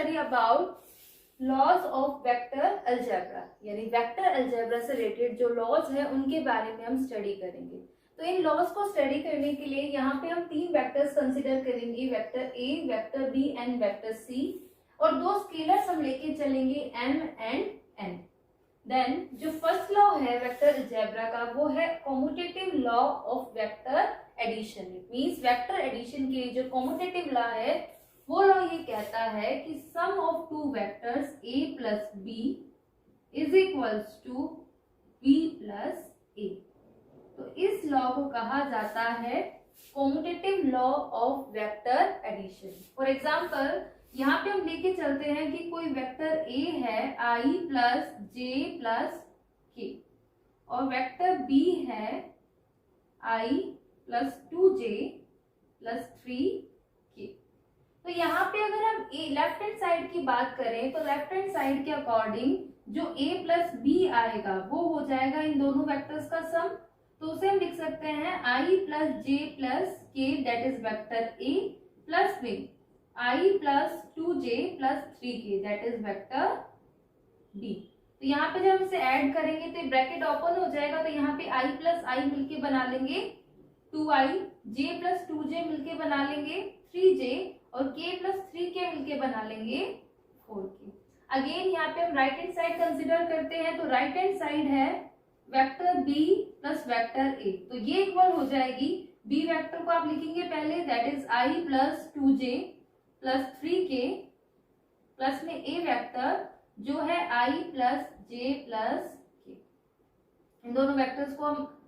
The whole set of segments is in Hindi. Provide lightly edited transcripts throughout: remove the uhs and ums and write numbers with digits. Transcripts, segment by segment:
study about laws of vector algebra, यानी वेक्टर अलजेब्रा से रिलेटेड जो लॉज है उनके बारे में हम स्टडी करेंगे। तो इन लॉज को स्टडी करने के लिए यहाँ पे हम तीन वेक्टर्स कंसीडर करेंगे, vector A, vector B and vector C, और दो स्केलर्स हम लेके चलेंगे एम एंड एन। देन जो फर्स्ट लॉ है वेक्टर अलजेब्रा का वो है commutative law of vector addition. It means vector addition के लिए जो कॉम्यूटेटिव लॉ है वो लॉ ये कहता है कि sum of two vectors a plus B is equals to b plus a। तो इस लॉ को कहा जाता है commutative law of vector addition. For example यहाँ पे हम लेके चलते हैं कि कोई वेक्टर a है i plus j plus k और वेक्टर b है i plus 2j plus 3k। तो यहाँ पे अगर हम लेफ्ट हैंड साइड की बात करें तो लेफ्ट हैंड साइड के अकॉर्डिंग जो a प्लस बी आएगा वो हो जाएगा इन दोनों वेक्टर्स का सम। तो उसे हम लिख सकते हैं i प्लस जे प्लस के that is vector a plus में i plus 2j plus 3k that is vector b। तो यहाँ पे जब हम इसे ऐड करेंगे तो ब्रैकेट ओपन हो जाएगा, तो यहाँ पे i प्लस i मिलके बना लेंगे 2i, j प्लस 2j मिलके बना लेंगे 3j और k प्लस 3k मिलके बना लेंगे 4k। अगेन यहाँ पे हम राइट हैंड साइड कंसिडर करते हैं, तो राइट हैंड साइड है vector b plus vector a, तो ये इक्वल हो जाएगी b वेक्टर को आप लिखेंगे पहले that is i plus 2j plus 3k plus में a वेक्टर जो है i plus j plus k। इन दोनों वेक्टर्स को हम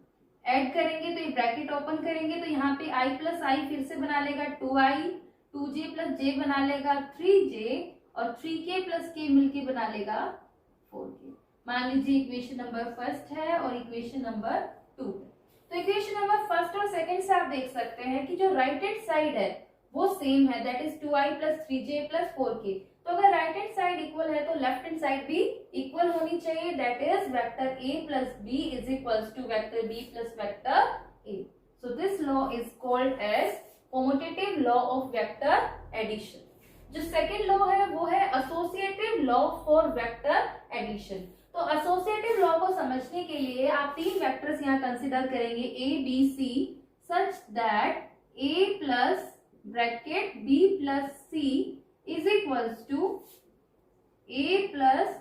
ऐड करेंगे तो ये ब्रैकेट ओपन करेंगे, तो यहाँ पे i प्लस i फिर से बना लेगा 2i, 2j प्लस j बना लेगा 3j और 3k प्लस k मिलके बना लेगा 4k। मान लीजिए इक्वेशन नंबर फर्स्ट है और इक्वेशन नंबर 2 है। तो इक्वेशन नंबर फर्स्ट और सेकंड से आप देख सकते हैं कि जो राइट हैंड साइड है वो सेम है that is 2i plus 3j plus 4k। तो अगर राइट हैंड साइड इक्वल है तो लेफ्ट हैंड साइड भी इक्वल होनी चाहिए that is vector a plus b is equals to vector b plus vector a। So this law is called as commutative law of vector addition. जो सेकेंड लॉ है वो है associative law for vector addition. तो एसोसिएटिव लॉ को समझने के लिए आप तीन वेक्टर्स यहाँ कंसिडर करेंगे a b c such that a plus bracket b plus c is equals to a plus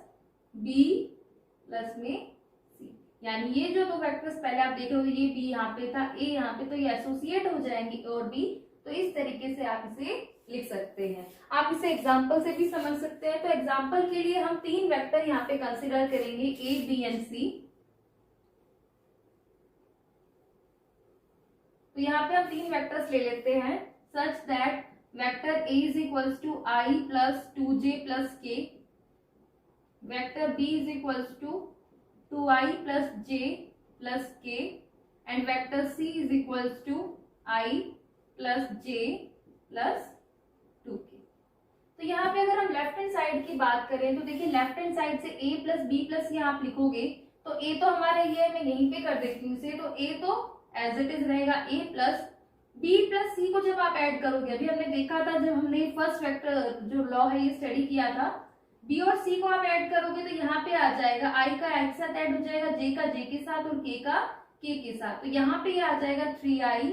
b plus में c। यानी ये जो दो वेक्टर्स पहले आप देख रहे हो ये b यहाँ पे था a यहाँ पे, तो ये एसोसिएट हो जाएंगे और b। तो इस तरीके से आप इसे लिख सकते हैं। आप इसे एग्जांपल से भी समझ सकते हैं। तो एग्जांपल के लिए हम तीन वेक्टर यहाँ पे कंसिडर करेंगे a b एंड c। तो यहाँ पे हम तीन वेक्टर्स ले लेते हैं such that vector a is equals to i plus 2j plus k, vector b is equals to 2i plus j plus k and vector c is equals to i plus j plus 2k। तो यहाँ पे अगर हम लेफ्ट हैंड साइड की बात करें तो देखिए लेफ्ट हैंड साइड से a plus b plus c आप लिखोगे तो a तो हमारा ये है, मैं यहीं पे कर देती हूँ इसे, तो a तो एज इट इज रहेगा a plus b plus c को जब आप ऐड करोगे, अभी हमने देखा था जब हमने फर्स्ट वेक्टर जो लॉ है ये स्टडी किया था, b और c को आप ऐड करोगे तो यहाँ पे आ जाएगा i का i के साथ ऐड हो जाएगा, j का j के साथ और k का k के साथ। तो यहाँ पे ये आ जाएगा 3i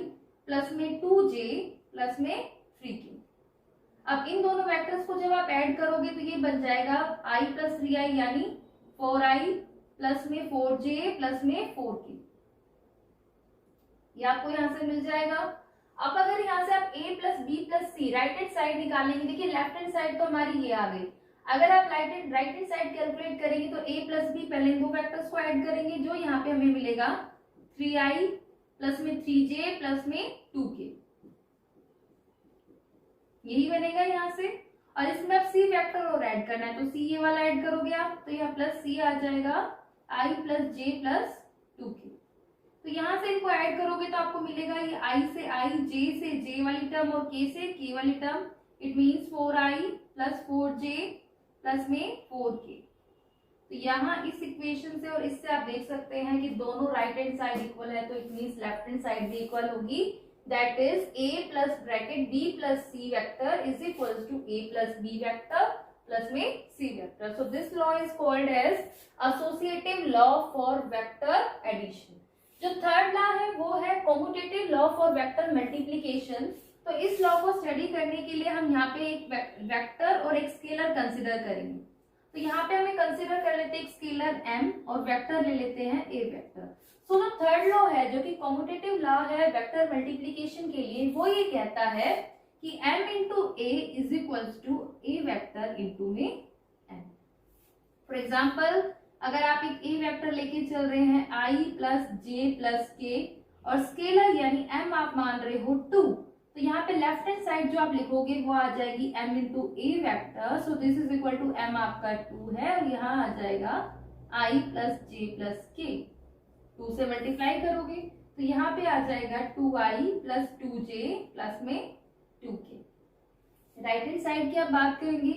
प्लस में 2j प्लस में 3k। अब इन दोनों वेक्टर्स को जब आप ऐड करोगे तो ये बन जाएगा i प्लस 3i यानी 4i प्लस में 4j प्लस में 4k। ये आपको यहाँ से मिल जाएगा। अब अगर यहाँ से आप a plus b plus c right hand side निकालेंगे, देखिए लेफ्ट हैंड साइड तो हमारी ये आ गई। अगर आप राइट हैंड साइड कैलकुलेट करेंगे तो a प्लस b पहले इन दो वेक्टर्स को ऐड करेंगे जो यहाँ पे हमें मिलेगा 3i प्लस में 3j प्लस में 2k, यही बनेगा यहाँ से। और इसमें अब c वेक्टर और ऐड करना है तो c ये वाला ऐड करोगे आप तो यहाँ प्लस c आ जाएगा i plus j plus 2k। तो यहाँ से इनको ऐड करोगे तो आपको मिलेगा ये i से i, j से j वाली टर्म और k से k वाली term. It means 4i plus 4j plus में 4k। तो यहाँ इस इक्वेशन से और इससे आप देख सकते हैं कि दोनों राइट हैंड साइड इक्वल है, तो it means left hand side भी इक्वल होगी। That is a plus bracket b plus c vector is equals to a plus b vector plus में C vector. So this law is called as associative law for vector addition. जो थर्ड लॉ है वो है commutative law for vector multiplication. तो इस लॉ को स्टडी करने के लिए हम यहाँ पे एक वेक्टर और एक स्केलर कंसिडर करेंगे। तो यहाँ पे हमें कंसिडर कर लेते हैं एक स्केलर m और वेक्टर ले लेते हैं a वेक्टर। सो जो थर्ड लॉ है जो कि कॉम्यूटेटिव लॉ है वेक्टर मल्टीप्लिकेशन के लिए, वो ये कहता है कि m into a is equals to a vector into में m। फॉर एग्जाम्पल अगर आप एक a वेक्टर लेके चल रहे हैं i plus j plus k और स्केलर यानी m आप मान रहे हो 2, तो यहाँ पे लेफ्ट हैंड साइड जो आप लिखोगे वो आ जाएगी m into a vector. So this is equal to m आपका 2 है और यहाँ आ जाएगा i plus j plus k। 2 से मल्टीप्लाई करोगे तो यहाँ पे आ जाएगा 2i प्लस 2j प्लस में 2k। राइट हैंड साइड की आप बात करेंगे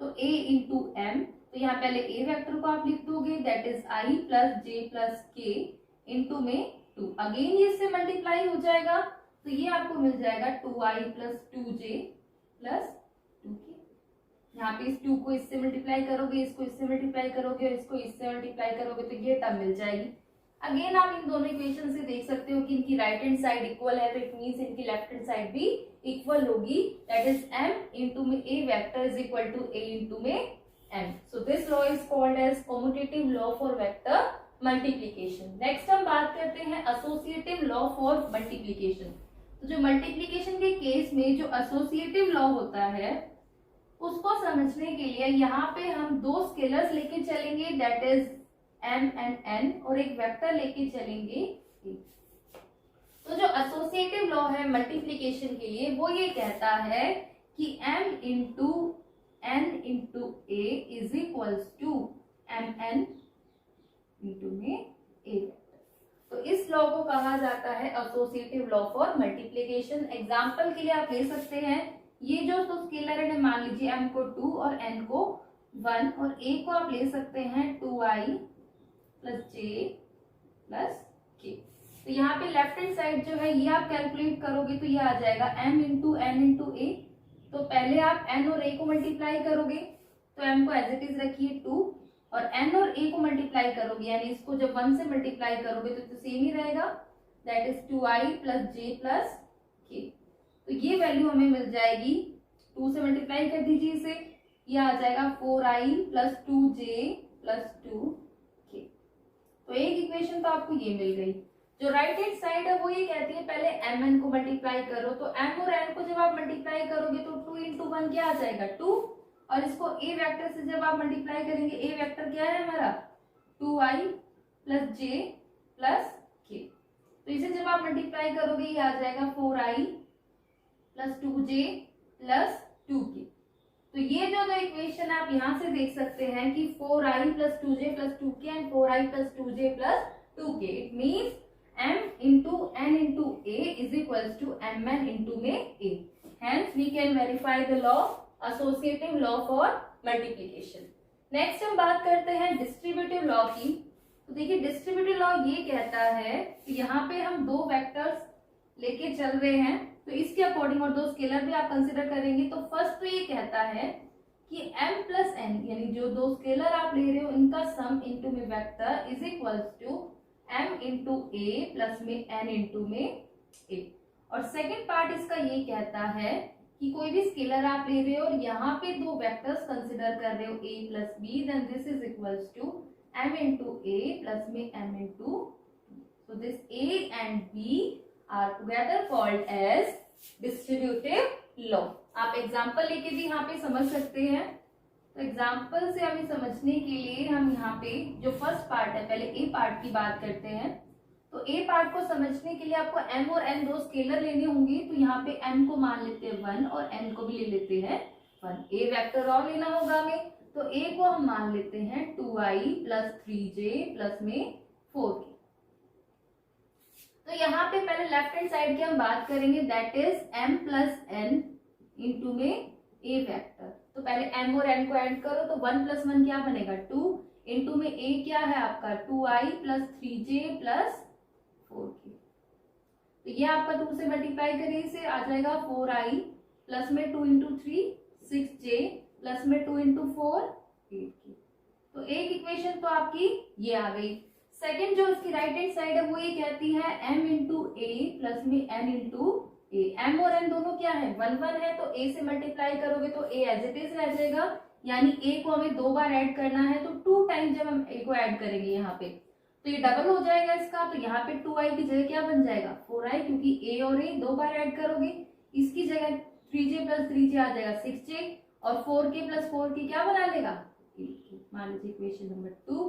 तो a इंटू m, तो यहाँ पहले a वेक्टर को आप लिख दोगे that is i plus j plus k into में 2। अगेन ये इससे मल्टीप्लाई हो जाएगा तो ये आपको मिल जाएगा 2i plus 2j plus 2k। यहाँ पे इस 2 को इससे मल्टीप्लाई करोगे, इसको इससे मल्टीप्लाई करोगे और इसको इससे मल्टीप्लाई करोगे तो ये टर्म मिल जाएगी। अगेन आप इन दोनों इक्वेशन से देख सकते हो कि इनकी राइट हैंड साइड इक्वल है, तो इट मींस इनकी लेफ्ट हैंड साइड भी इक्वल होगी। दैट इज m इंटू में a vector is equal to a into में m। So this law is called as commutative law for vector multiplication. Next हम बात करते हैं एसोसिएटिव लॉ फॉर मल्टीप्लिकेशन। तो जो मल्टीप्लिकेशन के केस में जो एसोसिएटिव लॉ होता है उसको समझने के लिए यहाँ पे हम दो स्केलर्स लेके चलेंगे that is m and n और एक वेक्टर लेके चलेंगे a। तो जो एसोसिएटिव लॉ है मल्टीप्लिकेशन के लिए वो ये कहता है कि m into n into a is equals to mn into में a वेक्टर। तो इस लॉ को कहा जाता है associative law for multiplication. Example के लिए आप ले सकते हैं ये जो तो स्केलर है मान लीजिए m को 2 और n को 1 और a को आप ले सकते हैं 2i plus j plus k। तो यहाँ पे लेफ्ट हैंड साइड जो है ये आप कैलकुलेट करोगे तो ये आ जाएगा m into n into a। तो पहले आप n और a को मल्टीप्लाई करोगे तो m को एज इट इज रखिए 2 और n और a को मल्टीप्लाई करोगे यानी इसको जब 1 से मल्टीप्लाई करोगे तो सेम ही रहेगा that is 2i plus j plus k। तो ये वैल्यू हमें मिल जाएगी, 2 से मल्टीप्लाई कर दीजिए इसे, ये आ जाएगा 4i plus 2j plus 2k। तो एक इक्वेशन तो आपको ये मिल गई। जो राइट हैंड साइड है वो ये कहती है पहले mn को मल्टीप्लाई करो, तो m और n को जब आप मल्टीप्लाई करोगे तो 2 इंटू 1 क्या आ जाएगा 2 और इसको a वेक्टर से जब आप मल्टीप्लाई करेंगे a वेक्टर क्या है हमारा 2i plus j plus k। तो इसे जब आप मल्टीप्लाई करोगे ये आ जाएगा 4i plus 2j plus 2k। तो ये जो इक्वेशन आप यहाँ से देख सकते हैं कि 4i plus 2j plus 2k and 4i plus 2j plus 2k। It means m into n into a is equals to mn into में a। Hence we can verify the law associative law for multiplication। Next हम बात करते हैं डिस्ट्रीब्यूटिव लॉ की। तो देखिए डिस्ट्रीब्यूटिव लॉ ये कहता है कि यहाँ पे हम दो वेक्टर्स लेके चल रहे हैं तो इसके अकॉर्डिंग और दो स्केलर भी आप कंसिडर करेंगे। तो फर्स्ट तो ये कहता है कि m प्लस n यानी जो दो स्केलर आप ले रहे हो इनका सम इंटू में vector is equals to m into a plus में n इंटू में a। और सेकेंड पार्ट इसका ये कहता है कि कोई भी स्केलर आप ले रहे हो और यहाँ पे दो वेक्टर्स कंसिडर कर रहे हो a plus b, then this is equals to m into a plus में m into. So this a and b are together called as distributive law. आप एग्जाम्पल लेके भी यहाँ पे समझ सकते हैं। तो एग्जाम्पल से हमें समझने के लिए हम यहाँ पे जो फर्स्ट पार्ट है पहले a पार्ट की बात करते हैं। तो a पार्ट को समझने के लिए आपको m और n दो स्केलर लेने होंगे। तो यहाँ पे m को मान लेते हैं 1 और n को भी ले लेते हैं 1। a वेक्टर और लेना होगा हमें, तो a को हम मान लेते हैं 2i प्लस 3j प्लस में 4k। तो यहाँ पे पहले लेफ्ट हैंड साइड की हम बात करेंगे that is m plus n into में a वेक्टर। तो पहले m और n को ऐड करो तो 1 प्लस 1 क्या बनेगा 2 इंटू में a क्या है आपका 2i plus 3j plus 4k। तो ये आपका 2 से मल्टीप्लाई करिए इसे आ जाएगा 4i प्लस में 2 इंटू 3 6j प्लस में 2 इंटू 4 8 की। तो एक इक्वेशन तो आपकी ये आ गई। सेकेंड जो उसकी राइट हैंड साइड है वो ये कहती है m इंटू ए प्लस में n इंटू ए। m और n दोनों क्या है, 1 1 है, तो a से मल्टीप्लाई करोगे तो a एज इट इज रह जाएगा, यानी a को हमें 2 बार ऐड करना है, तो 2 टाइम जब हम a को ऐड करेंगे यहाँ पे तो ये डबल हो जाएगा इसका, तो यहाँ पे 2i की जगह क्या बन जाएगा 4i, क्योंकि a और a 2 बार ऐड करोगे। इसकी जगह 3j प्लस 3j आ जाएगा 6j, और 4k प्लस 4k क्या बना लेगा 8k। मान लीजिए इक्वेशन नंबर 2।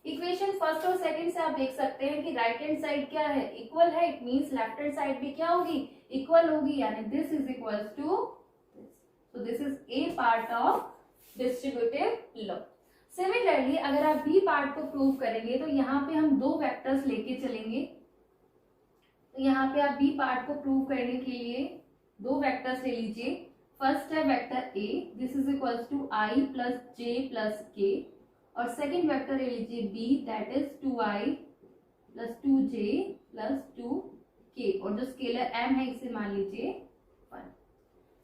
इक्वेशन फर्स्ट और सेकंड से आप देख सकते हैं कि राइट हैंड साइड क्या है, इक्वल है, it means left hand side भी क्या होगी, इक्वल होगी, यानी this is equals to this. So this is a part of distributive law. Similarly अगर आप बी पार्ट को प्रूव करेंगे तो यहाँ पे हम 2 वेक्टर्स लेके चलेंगे। तो यहाँ पे आप बी पार्ट को प्रूव करने के लिए 2 वेक्टर्स ले लीजिए। फर्स्ट है vector A, this is equals to i plus j plus k, और सेकेंड वेक्टर ले लीजिए B, that is 2i plus 2j plus 2k, और जो स्केलर m है इसे मान लीजिए 1।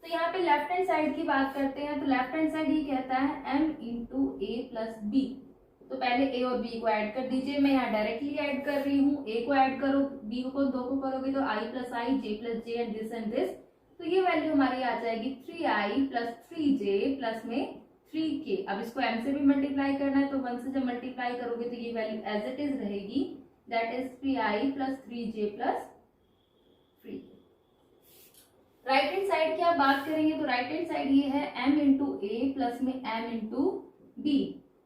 तो यहाँ पे लेफ्ट हैंड साइड की बात करते हैं, तो लेफ्ट हैंड साइड ये कहता है m into A plus B. तो पहले a और b को ऐड कर दीजिए, मैं यहाँ डायरेक्टली ऐड कर रही हूँ, a को ऐड करो, b को 2 को करोगे तो i plus I, j plus J and this, तो ये वैल्यू हमारी आ जाएगी 3i प्लस 3j प्लस में 3k। अब इसको m से भी मल्टीप्लाई करना है, तो 1 से जब मल्टीप्लाई करोगे तो ये वैल्यू एज इट इज रहेगी, that is 3i plus 3j plus 3k। Right hand side की आप बात करेंगे तो राइट हैंड साइड ये है m इंटू ए प्लस में m इंटू बी।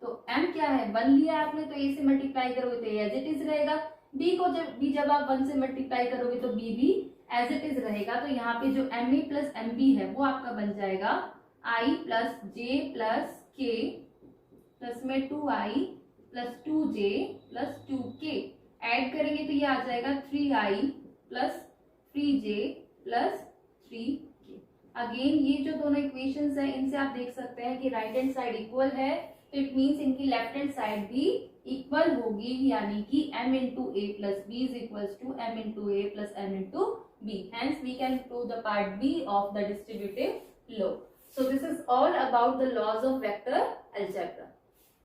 तो m क्या है 1 लिया आपने, तो a से मल्टीप्लाई करोगे तो एज इट इज रहेगा, b को जब आप 1 से मल्टीप्लाई करोगे तो b भी एज इट इज रहेगा। तो यहाँ पे जो ma प्लस mb है वो आपका बन जाएगा i plus j plus k plus में 2i plus 2j plus 2k। Add करेंगे तो ये आ जाएगा 3i plus 3j plus 3k। Again ये जो दोनों इक्वेशंस है इनसे आप देख सकते हैं कि राइट हैंड साइड इक्वल है, तो इट मीन्स इनकी लेफ्ट हैंड साइड भी इक्वल होगी, यानी कि m into A plus B is equals to m into A plus m into b. Hence we can prove the part B of the distributive law. So this is all about the laws of vector algebra.